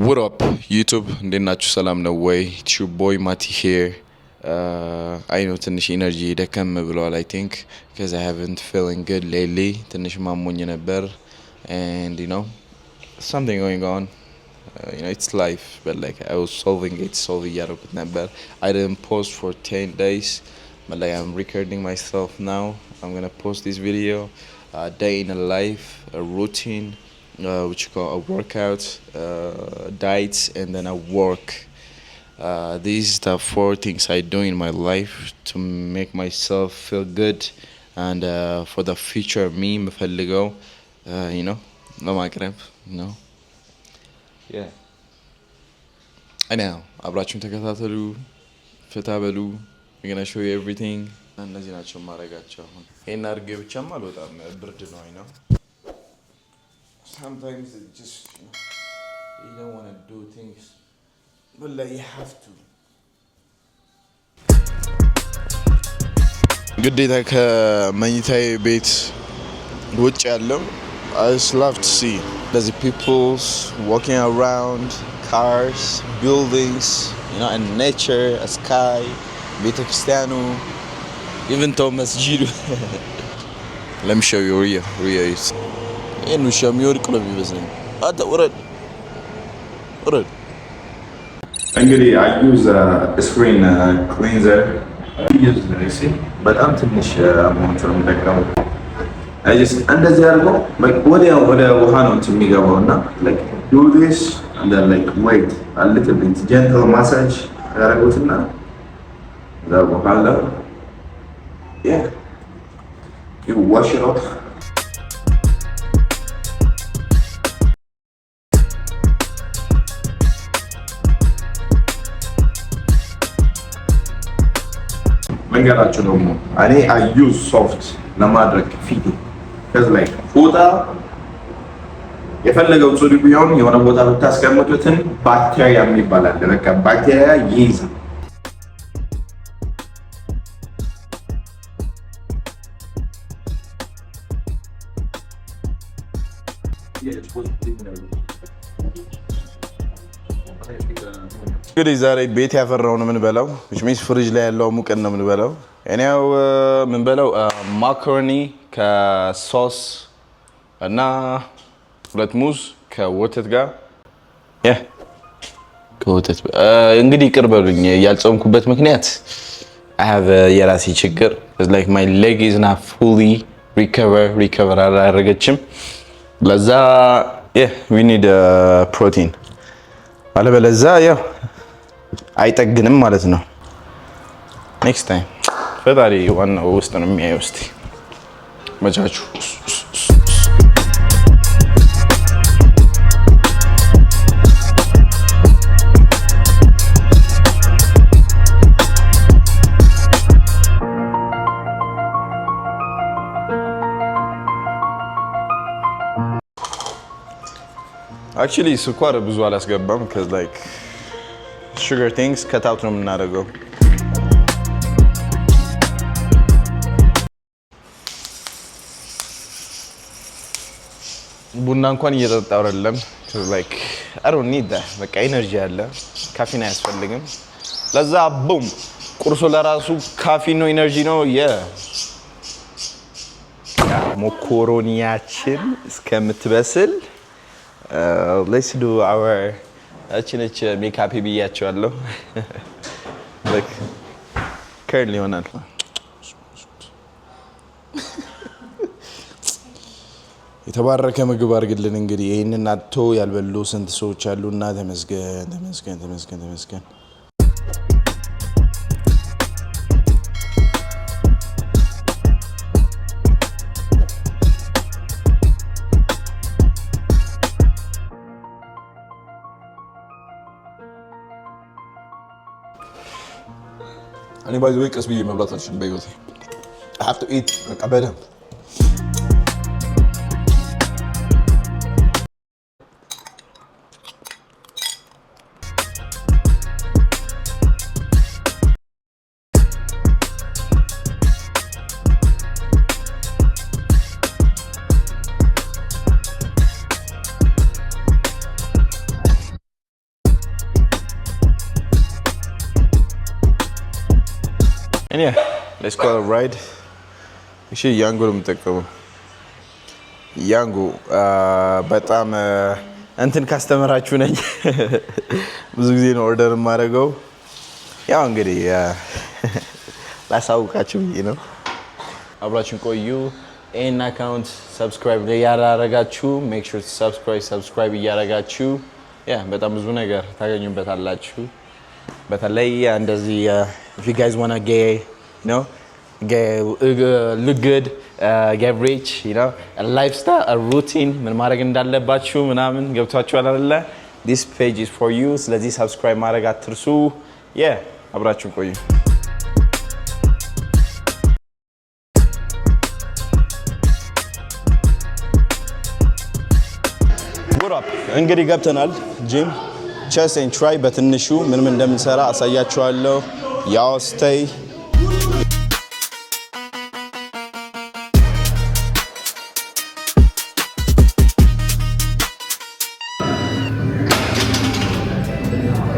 What up YouTube? እንዴት ናችሁ? ሰላም ነው ወይ? It's your boy Mati here. I know ትንሽ energy ደከም ብሏል I think because I haven't feeling good lately. ትንሽ ማሞኝ ነበር and you know something going on. It's life but like I was solve እያደረኩት ነበር. I didn't post for 10 days but like I'm recording myself now. I'm gonna post this video, day in a life, a routine, which you call a workout, diets, and then a work. These are the 4 things I do in my life to make myself feel good and for the future me مفلقو no ማቅረብ yeah I know አብራችሁን ተከታተሉ ፍታ በሉ we're gonna show you everything እነዚህ ናቸው ማረጋቸው አሁን ይሄን አድርጌ ብቻም አልወጣም ብርድ ነው አይነው sometimes it just you don't want to do things but like you have to ግዴታ ከመኝታዬ ቤት ውጭ ያለው I just love to see there's people walking around cars buildings and nature a sky ቤተክርስቲያኑ even Thomas Jiru let me show you Ria is إنه شاميور كلهم يبزن هذا ورد Actually, I use a screen cleanser. I use this, but I'm too sure I'm going to make it. I just እንደዚህ አድርገው like ወደ ውሃ ነው የሚገባው እና like do this and then like wait a little bit gentle massage ያደርጉትና እዛ በኋላ yeah you wash it off. መንገራችሁ ደግሞ እኔ I use soft ለማድረግ ፊት cuz like ፎጣ የፈለገው ጽዱ ቢሆን የሆነ ቦታ ብታስቀምጡትን ባክቴሪያ የሚባል አለ በቃ ባክቴሪያ ይይዛል እንግዲህ ዛሬ ቤት ያፈራው ነው የምንበላው which means ፍሪጅ ላይ ያለው ሙቀት ነው የምንበላው እኔው የምንበላው ማካሮኒ ከሶስ እና ሁለት ሙዝ ከወተት ጋር ከወተት እንግዲህ ቅርበሉኝ ያልጾምኩበት ምክንያት I have የራሴ ችግር like my leg is not fully recover አላረገችም ለዛ we need protein አለበለዛ ያው አይጠግንም ማለት ነው next time ፈጣሪ ዋናው ውስጥ ነው የሚያየው እስቲ መቻቹ actually ስኳር ብዙ አላስገባም cuz like sugar things cut out ነው የምናደርገው ቡና እንኳን እየጠጣሁ አይደለም cuz like I don't need that በቃ ኤነርጂ አለ ካፊን አያስፈልግም ለዛ ቡም ቁርሱ ለራሱ ካፊን ነው ኤነርጂ ነው ሞኮሮኒያችን እስከምትበስል let's do our አችነች ሜካፕ ብያቸዋለሁ like currently ሆናል የተባረከ ምግብ አድርግልን እንግዲህ ይሄንን አጥቶ ያልበሉ ስንት ሰዎች አሉና ተመስገን እኔ ባይ ዘ ወይ ቀስ ብዬ መብላት አልችልም በህይወቴ I have to eat በቃ በደንብ And yeah, let's call it ride. እሺ ያንጎ ነው የምጠቀመው ያንጎ በጣም እንትን ካስተመራችሁ ነኝ ብዙ ጊዜ ነው ኦርደር የማደርገው ያው እንግዲህ ላሳውቃችሁ ነው አብራችሁን ቆዩ ይሄን አካውንት ሰብስክራይብ ያላረጋችሁ ሜክ ሹር ሰብስክራይብ ያረጋችሁ ያ በጣም ብዙ ነገር ታገኙበታላችሁ በተለይ እንደዚህ if you guys want to look good get rich you know a lifestyle a routine ምን ማድረግ እንዳለባችሁ ምናምን ገብታችኋል አይደለ this page is for you ስለዚህ ሰብስክራይብ ማድረግ አትርሱ yeah አብራችሁን ቆዩ እንግዲህ ገብተናል ጂም chest and try በትንሹ ምንም እንደምንሰራ አሳያችኋለሁ ያው stay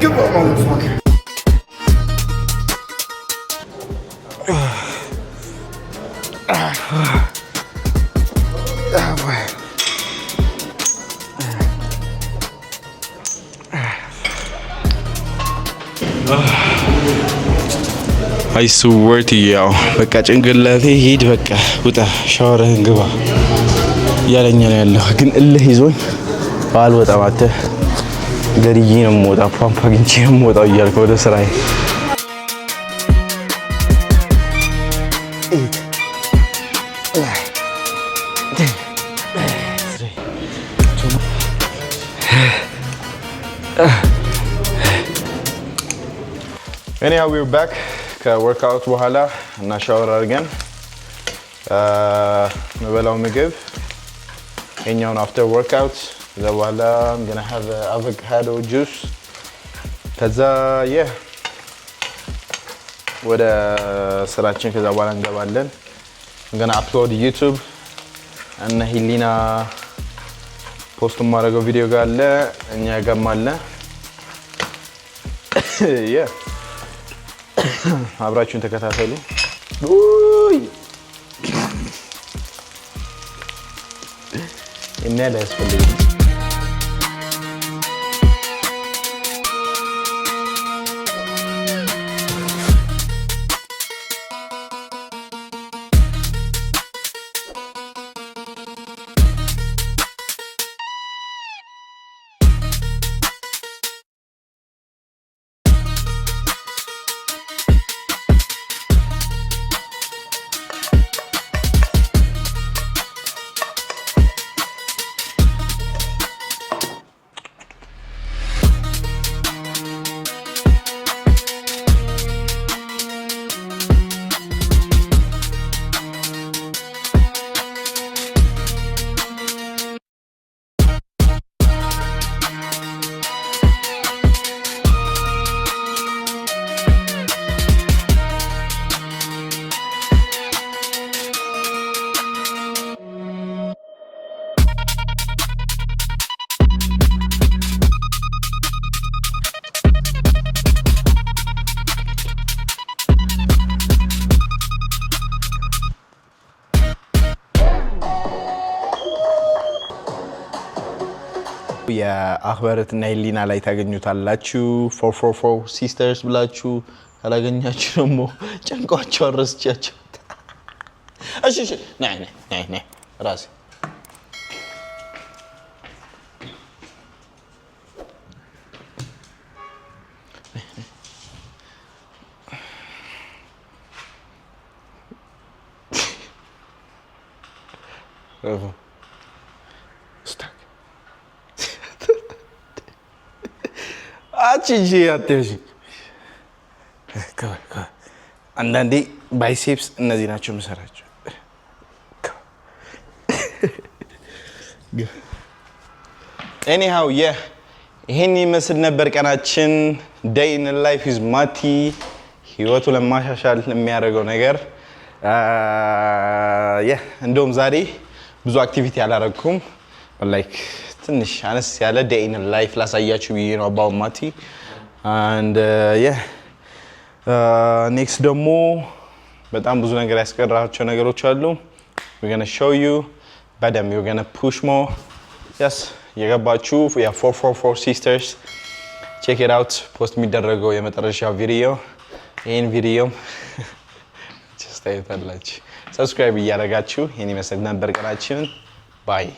Give up motherfucker I swear to you በቃ ጭንቅላቴ ሂድ በቃ ውጣ ሻወርህን ግባ ያለኛ ነው ያለው ግን እልህ ይዞኝ ባልወጣም አተ ገርዬ ነው የምወጣው ፓምፕ አግኝቼ ነው የምወጣው እያልኩ ወደ ስራዬ Anyhow, we're back. ከወርክአውት በኋላ እና ሻወር አድርገን መበላው ምግብ የኛውን after workout ከዛ በኋላ I'm gonna have avocado juice ከዛ ወደ ስራችን ከዛ በኋላ እንገባለን I'm gonna upload YouTube እና ሂሊና ፖስት ማድረገው ቪዲዮ ጋር አለ እኛ ጋርም አለ አብራችሁን ተከታተሉ ኡይ እና ለስፈልግ የአህበረትና ሂሊና ላይ ታገኙታላችሁ 444 ሲስተርስ ብላችሁ ካላገኛችሁ ደግሞ ጨንቋቸው አረስቻቸው እሺ ነይ ራስ አቺጂ አትሽ አንዳንዴ ባይሴፕስ እነዚህ ናቸው የምሰራቸው anyhow ይሄን ይመስል ነበር ቀናችን day in life is ማቲ ህይወቱ ለማሻሻል የሚያደርገው ነገር እንደውም ዛሬ ብዙ አክቲቪቲ አላረኩም like ትንሽ አነስ ያለ day in life ላሳያችሁ ብዬ ነው about ማቲ and next ደግሞ በጣም ብዙ ነገር ያስቀራቸው ነገሮች አሉ we're going to show you በደም you're going to push more yes የገባችሁ ያ 444 sisters check it out post የሚደረገው የመጨረሻው ቪዲዮ ይሄን ቪዲዮ just አይታላችሁ subscribe እያደረጋችሁ ይሄን ይመስል ነበር ቀናችን bye